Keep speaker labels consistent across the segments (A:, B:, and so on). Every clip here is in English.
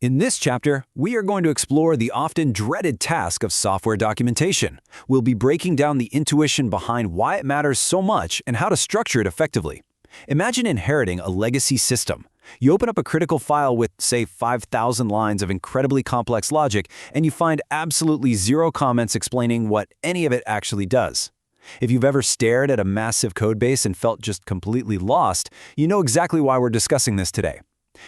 A: In this chapter, we are going to explore the often dreaded task of software documentation. We'll be breaking down the intuition behind why it matters so much and how to structure it effectively. Imagine inheriting a legacy system. You open up a critical file with, say, 5,000 lines of incredibly complex logic, and you find absolutely zero comments explaining what any of it actually does. If you've ever stared at a massive codebase and felt just completely lost, you know exactly why we're discussing this today.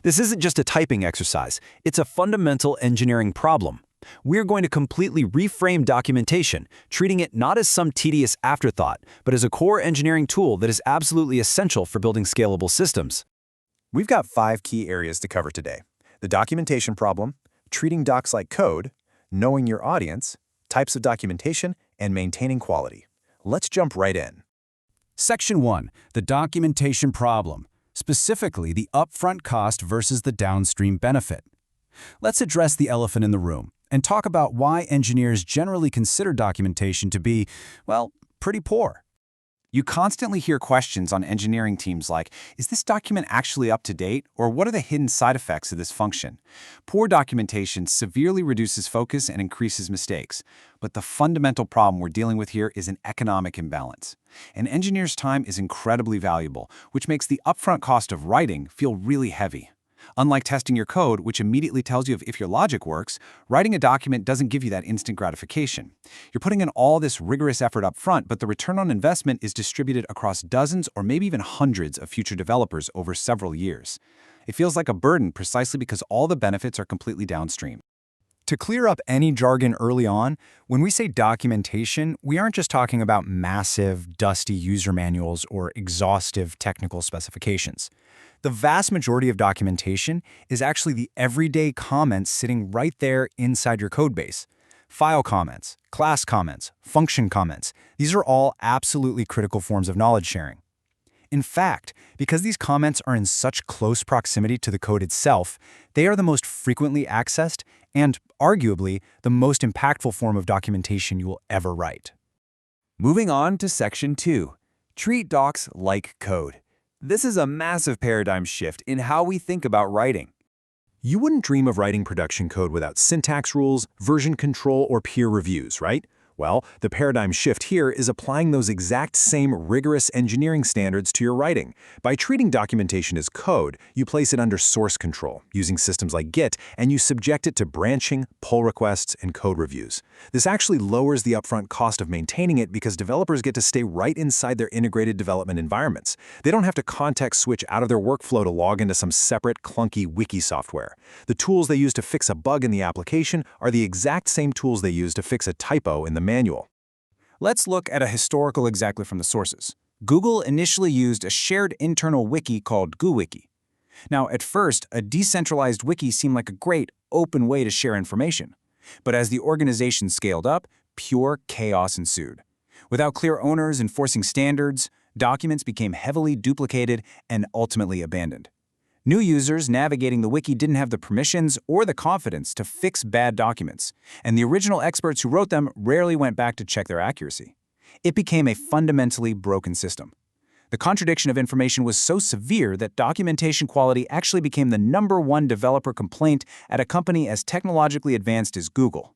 A: This isn't just a typing exercise, it's a fundamental engineering problem. We're going to completely reframe documentation, treating it not as some tedious afterthought, but as a core engineering tool that is absolutely essential for building scalable systems.
B: We've got 5 key areas to cover today: the documentation problem, treating docs like code, knowing your audience, types of documentation, and maintaining quality. Let's jump right in.
C: Section 1. The documentation problem. Specifically, the upfront cost versus the downstream benefit. Let's address the elephant in the room and talk about why engineers generally consider documentation to be, well, pretty poor. You constantly hear questions on engineering teams like, is this document actually up to date, or what are the hidden side effects of this function? Poor documentation severely reduces focus and increases mistakes. But the fundamental problem we're dealing with here is an economic imbalance. An engineer's time is incredibly valuable, which makes the upfront cost of writing feel really heavy. Unlike testing your code, which immediately tells you if your logic works, writing a document doesn't give you that instant gratification. You're putting in all this rigorous effort up front, but the return on investment is distributed across dozens or maybe even hundreds of future developers over several years. It feels like a burden precisely because all the benefits are completely downstream.
D: To clear up any jargon early on, when we say documentation, we aren't just talking about massive, dusty user manuals or exhaustive technical specifications. The vast majority of documentation is actually the everyday comments sitting right there inside your codebase. File comments, class comments, function comments, these are all absolutely critical forms of knowledge sharing. In fact, because these comments are in such close proximity to the code itself, they are the most frequently accessed and, arguably, the most impactful form of documentation you will ever write.
E: Moving on to Section 2. Treat docs like code. This is a massive paradigm shift in how we think about writing.
B: You wouldn't dream of writing production code without syntax rules, version control, or peer reviews, right? Well, the paradigm shift here is applying those exact same rigorous engineering standards to your writing. By treating documentation as code, you place it under source control, using systems like Git, and you subject it to branching, pull requests, and code reviews. This actually lowers the upfront cost of maintaining it because developers get to stay right inside their integrated development environments. They don't have to context switch out of their workflow to log into some separate, clunky wiki software. The tools they use to fix a bug in the application are the exact same tools they use to fix a typo in the manual.
C: Let's look at a historical exactly from the sources. Google initially used a shared internal wiki called GUWiki. Now, at first, a decentralized wiki seemed like a great, open way to share information. But as the organization scaled up, pure chaos ensued. Without clear owners enforcing standards, documents became heavily duplicated and ultimately abandoned. New users navigating the wiki didn't have the permissions or the confidence to fix bad documents, and the original experts who wrote them rarely went back to check their accuracy. It became a fundamentally broken system. The contradiction of information was so severe that documentation quality actually became the #1 developer complaint at a company as technologically advanced as Google.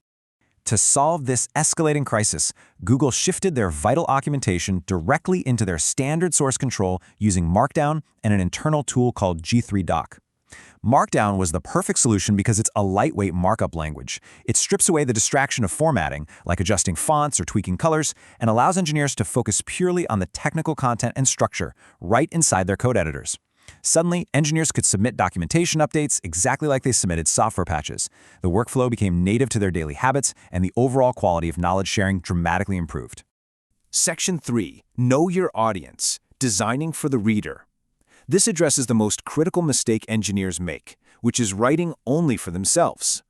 E: To solve this escalating crisis, Google shifted their vital documentation directly into their standard source control using Markdown and an internal tool called G3Doc. Markdown was the perfect solution because it's a lightweight markup language. It strips away the distraction of formatting, like adjusting fonts or tweaking colors, and allows engineers to focus purely on the technical content and structure right inside their code editors. Suddenly, engineers could submit documentation updates exactly like they submitted software patches. The workflow became native to their daily habits, and the overall quality of knowledge sharing dramatically improved.
A: Section 3. Know your audience. Designing for the reader. This addresses the most critical mistake engineers make, which is writing only for themselves.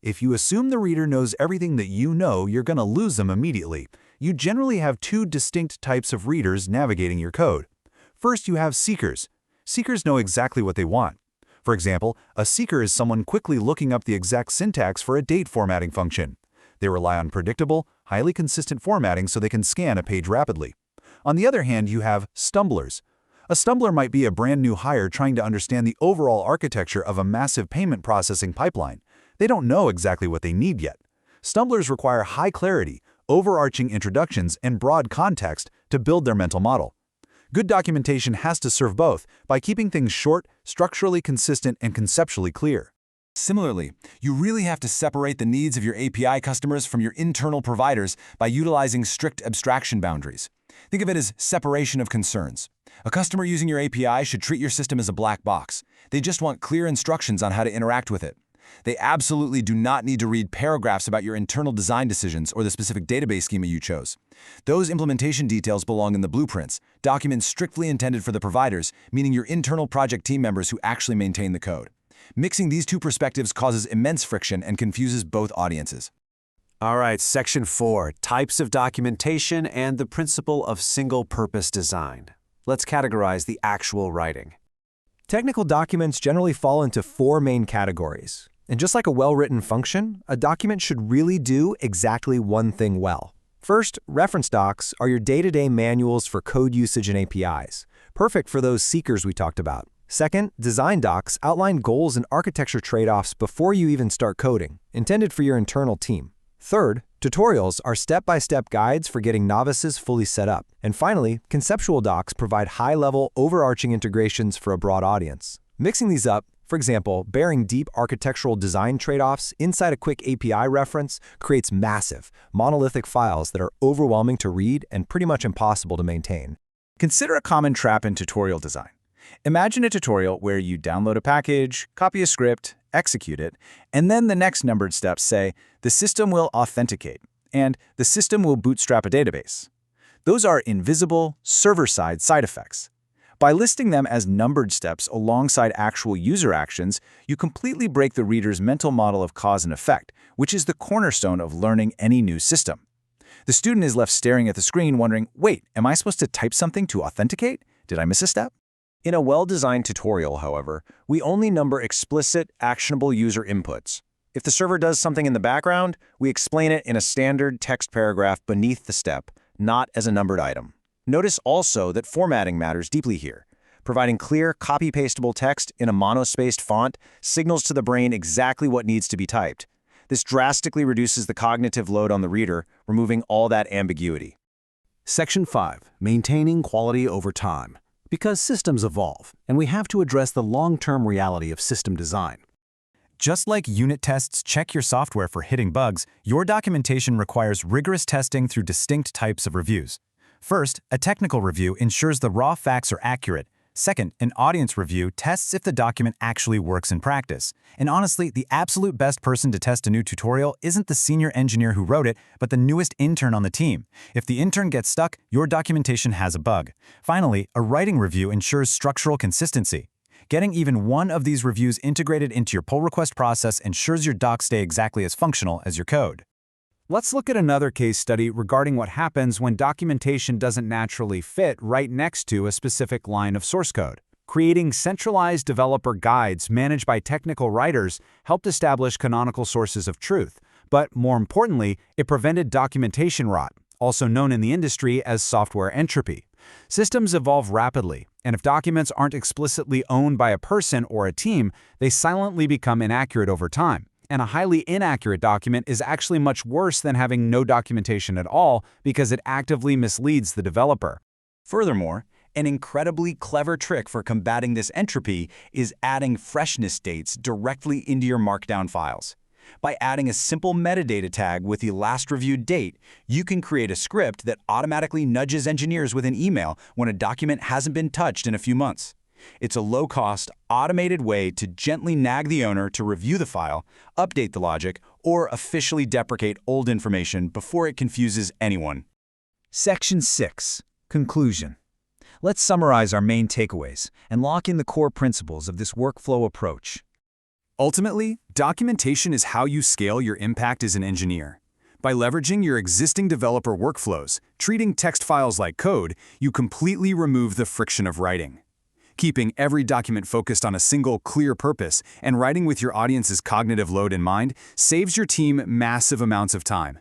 F: If you assume the reader knows everything that you know, you're going to lose them immediately. You generally have 2 distinct types of readers navigating your code. First, you have seekers. Seekers know exactly what they want. For example, a seeker is someone quickly looking up the exact syntax for a date formatting function. They rely on predictable, highly consistent formatting so they can scan a page rapidly. On the other hand, you have stumblers. A stumbler might be a brand new hire trying to understand the overall architecture of a massive payment processing pipeline. They don't know exactly what they need yet. Stumblers require high clarity, overarching introductions, and broad context to build their mental model. Good documentation has to serve both by keeping things short, structurally consistent, and conceptually clear.
B: Similarly, you really have to separate the needs of your API customers from your internal providers by utilizing strict abstraction boundaries. Think of it as separation of concerns. A customer using your API should treat your system as a black box. They just want clear instructions on how to interact with it. They absolutely do not need to read paragraphs about your internal design decisions or the specific database schema you chose. Those implementation details belong in the blueprints, documents strictly intended for the providers, meaning your internal project team members who actually maintain the code. Mixing these two perspectives causes immense friction and confuses both audiences.
A: All right, Section 4, Types of Documentation and the Principle of Single-Purpose Design. Let's categorize the actual writing.
E: Technical documents generally fall into 4 main categories. And just like a well-written function, a document should really do exactly one thing well. First, reference docs are your day-to-day manuals for code usage and APIs, perfect for those seekers we talked about. Second, design docs outline goals and architecture trade-offs before you even start coding, intended for your internal team. Third, tutorials are step-by-step guides for getting novices fully set up. And finally, conceptual docs provide high-level, overarching integrations for a broad audience. Mixing these up, for example, bearing deep architectural design trade-offs inside a quick API reference creates massive, monolithic files that are overwhelming to read and pretty much impossible to maintain.
D: Consider a common trap in tutorial design. Imagine a tutorial where you download a package, copy a script, execute it, and then the next numbered steps say, the system will authenticate, and the system will bootstrap a database. Those are invisible, server-side side effects. By listing them as numbered steps alongside actual user actions, you completely break the reader's mental model of cause and effect, which is the cornerstone of learning any new system. The student is left staring at the screen wondering, wait, am I supposed to type something to authenticate? Did I miss a step?
E: In a well-designed tutorial, however, we only number explicit, actionable user inputs. If the server does something in the background, we explain it in a standard text paragraph beneath the step, not as a numbered item. Notice also that formatting matters deeply here. Providing clear, copy-pastable text in a monospaced font signals to the brain exactly what needs to be typed. This drastically reduces the cognitive load on the reader, removing all that ambiguity.
A: Section 5, Maintaining Quality Over Time. Because systems evolve, and we have to address the long-term reality of system design.
C: Just like unit tests check your software for hitting bugs, your documentation requires rigorous testing through distinct types of reviews. First, a technical review ensures the raw facts are accurate. Second, an audience review tests if the document actually works in practice. And honestly, the absolute best person to test a new tutorial isn't the senior engineer who wrote it, but the newest intern on the team. If the intern gets stuck, your documentation has a bug. Finally, a writing review ensures structural consistency. Getting even one of these reviews integrated into your pull request process ensures your docs stay exactly as functional as your code.
G: Let's look at another case study regarding what happens when documentation doesn't naturally fit right next to a specific line of source code. Creating centralized developer guides managed by technical writers helped establish canonical sources of truth, but more importantly, it prevented documentation rot, also known in the industry as software entropy. Systems evolve rapidly, and if documents aren't explicitly owned by a person or a team, they silently become inaccurate over time. And a highly inaccurate document is actually much worse than having no documentation at all because it actively misleads the developer.
D: Furthermore, an incredibly clever trick for combating this entropy is adding freshness dates directly into your Markdown files. By adding a simple metadata tag with the last reviewed date, you can create a script that automatically nudges engineers with an email when a document hasn't been touched in a few months. It's a low-cost, automated way to gently nag the owner to review the file, update the logic, or officially deprecate old information before it confuses anyone.
H: Section 6. Conclusion. Let's summarize our main takeaways and lock in the core principles of this workflow approach.
B: Ultimately, documentation is how you scale your impact as an engineer. By leveraging your existing developer workflows, treating text files like code, you completely remove the friction of writing. Keeping every document focused on a single, clear purpose and writing with your audience's cognitive load in mind saves your team massive amounts of time.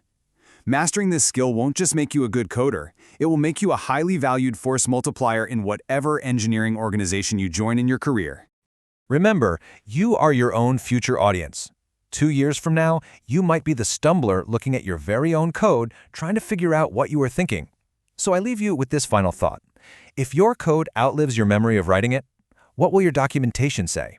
G: Mastering this skill won't just make you a good coder, it will make you a highly valued force multiplier in whatever engineering organization you join in your career.
E: Remember, you are your own future audience. 2 years from now, you might be the stumbler looking at your very own code, trying to figure out what you were thinking. So I leave you with this final thought. If your code outlives your memory of writing it, what will your documentation say?